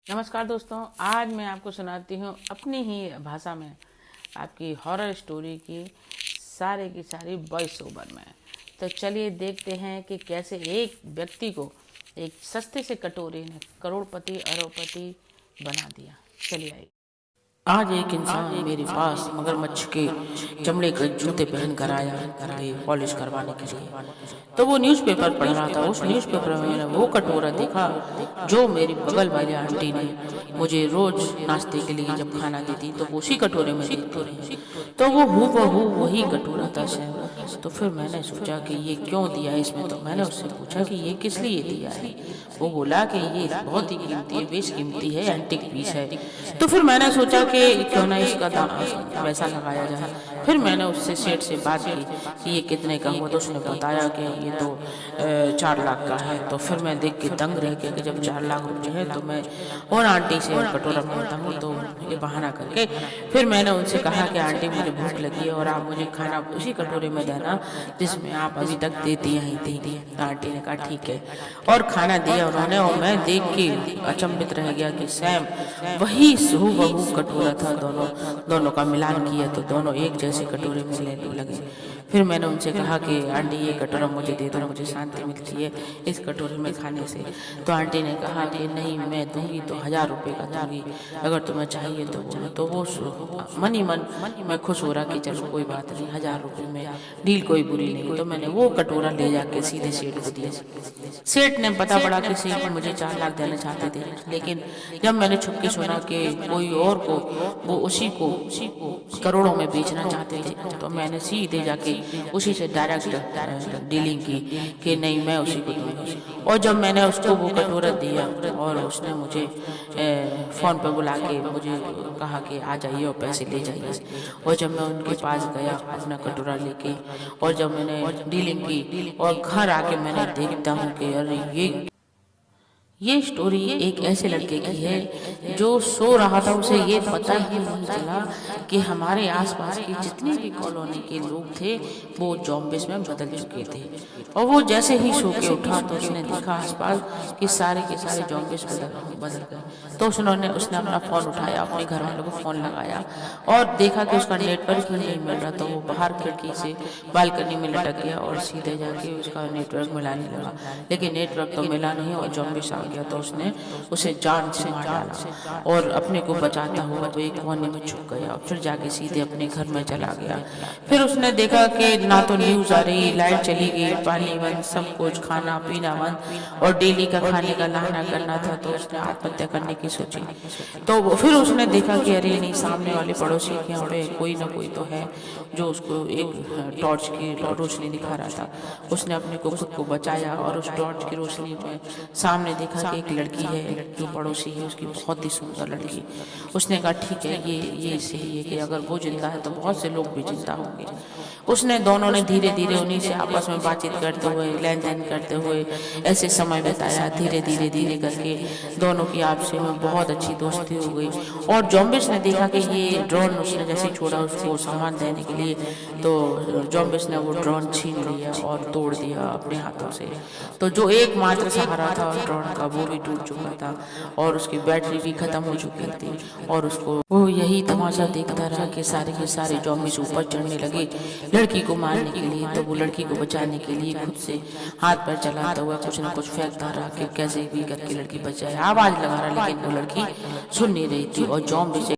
नमस्कार दोस्तों, आज मैं आपको सुनाती हूँ अपनी ही भाषा में आपकी हॉरर स्टोरी की सारी वॉइस ओवर में। तो चलिए देखते हैं कि कैसे एक व्यक्ति को एक सस्ते से कटोरे ने करोड़पति अरबपति बना दिया। चलिए आइए। आज एक इंसान मेरे पास मगरमच्छ के चमड़े के जूते पहन कर आया ये पॉलिश करवाने के लिए। तो वो न्यूज़पेपर पढ़ रहा था। उस न्यूज़पेपर में मैंने वो कटोरा देखा जो मेरी बगल वाली आंटी ने मुझे रोज नाश्ते के लिए जब खाना देती तो वो उसी कटोरे में देती रही। तो वो हूबहू वही कटोरा था सेम। तो फिर मैंने सोचा कि ये क्यों दिया है इसमें। तो मैंने उससे पूछा कि ये किस लिए दिया है। वो बोला कि ये बहुत ही कीमती है, बेशकीमती है, एंटीक पीस है। तो फिर मैंने सोचा कि क्यों ना इसका पैसा लगाया जाए। फिर मैंने उससे सेठ से बात की कि ये कितने का हुआ। तो उसने बताया कि ये तो 4 लाख का है। तो फिर मैं देख के दंग रह गया कि जब 4 लाख रुपए है तो मैं और आंटी से कटोरा मांगता हूँ। तो ये बहाना करके फिर मैंने उनसे कहा कि आंटी मुझे भूख लगी है और आप मुझे खाना उसी कटोरे में देना जिसमें आप अभी तक देती आई थी। आंटी ने कहा ठीक है और खाना दिया उन्होंने। और मैं देख के अचंभित रह गया कि सैम वही हूबहू कटोरा था। दोनों का मिलान किया तो दोनों एक जैसे कटोरे में लेने लगे। फिर मैंने उनसे कहा कि आंटी ये कटोरा मुझे दे दो, मुझे शांति मिलती है इस कटोरे में खाने से। तो आंटी ने कहा कि नहीं, मैं दूंगी तो 1000 रुपये का दूंगी, अगर तुम्हें चाहिए तो बोलो। तो वो मन ही मन मैं खुश हो रहा कि चलो कोई बात नहीं, 1000 रुपये में डील कोई बुरी नहीं। तो मैंने वो कटोरा ले जाके सीधे सेठ को दिया। सेठ ने पता पड़ा कि सेठ मुझे 4 लाख देना चाहते थे, लेकिन जब मैंने छुप के सुना कि कोई और को वो उसी को करोड़ों में बेचना चाहते थे तो मैंने सीधे जाके उसी से डायरेक्ट डीलिंग की कि नहीं मैं उसी को दूंगी। और जब मैंने उसको वो कटोरा दिया और उसने मुझे फ़ोन पर बुला के मुझे कहा कि आ जाइए और पैसे ले जाइए। और जब मैं उनके पास गया अपना कटोरा लेके और जब मैंने डीलिंग की और घर आके मैंने देखता हूँ कि अरे ये स्टोरी एक ऐसे लड़के की है जो सो रहा था, उसे ये पता ही नहीं चला कि हमारे आसपास की जितने भी कॉलोनी के लोग थे वो ज़ॉम्बिस में बदल चुके थे। और वो जैसे ही सो के उठा तो उसने देखा आसपास कि सारे के सारे ज़ॉम्बिस बदल गए। तो उसने अपना फ़ोन उठाया, अपने घर वालों को फ़ोन लगाया और देखा कि उसका नेटवर्क ही नहीं मिल रहा। तो वो बाहर खिड़की से बालकनी में लटक गया और सीधे जाके उसका नेटवर्क मिलाने लगा, लेकिन नेटवर्क तो मिला नहीं और ज़ॉम्बिस आ गया। तो उसने उसे जान से मार डाला और अपने को बचाता हुआ वो एक कोने में छुप गया और फिर जाके सीधे अपने घर में चला गया। फिर उसने देखा कि ना तो न्यूज़ आ रही, लाइट चली गई, पानी बंद, सब कुछ खाना पीना बंद और डेली का खाने का लाना करना था। तो उसने आत्महत्या करने की सोची। तो फिर उसने देखा कि अरे नहीं, सामने वाले पड़ोसी के यहाँ पे कोई ना कोई तो है जो उसको एक टॉर्च की रोशनी दिखा रहा था। उसने अपने को खुद को बचाया और उस टॉर्च की रोशनी में सामने देखा कि एक लड़की है जो पड़ोसी है, उसकी बहुत ही सुंदर लड़की। उसने कहा ठीक है, ये सही है कि अगर वो जिंदा है तो बहुत से लोग भी जिंदा होंगे। उसने दोनों ने धीरे धीरे उन्हीं से आपस में बातचीत करते हुए, लेन देन करते हुए ऐसे समय बिताया। धीरे धीरे करके दोनों की आपस में बहुत अच्छी दोस्ती हो गई। और ज़ॉम्बिस ने देखा कि ये ड्रोन उसने जैसे छोड़ा उसको सामान देने के लिए, तो ज़ॉम्बिस ने वो ड्रोन छीन लिया और तोड़ दिया अपने हाथों से। तो जो एकमात्र सहारा था ड्रोन का वो भी टूट चुका था और उसकी बैटरी भी खत्म हो चुकी थी। और उसको वो यही तमाशा देखता रहा कि सारे के सारे ज़ॉम्बिस ऊपर चढ़ने लगे लड़की को मारने के लिए। तो वो लड़की को बचाने के लिए खुद से हाथ पैर चलाता हुआ कुछ ना कुछ फेंकता रहा कि कैसे भी करके लड़की बच जाए। आवाज़ लगा रहा लेकिन वो लड़की सुन नहीं रही थी और ज़ॉम्बिस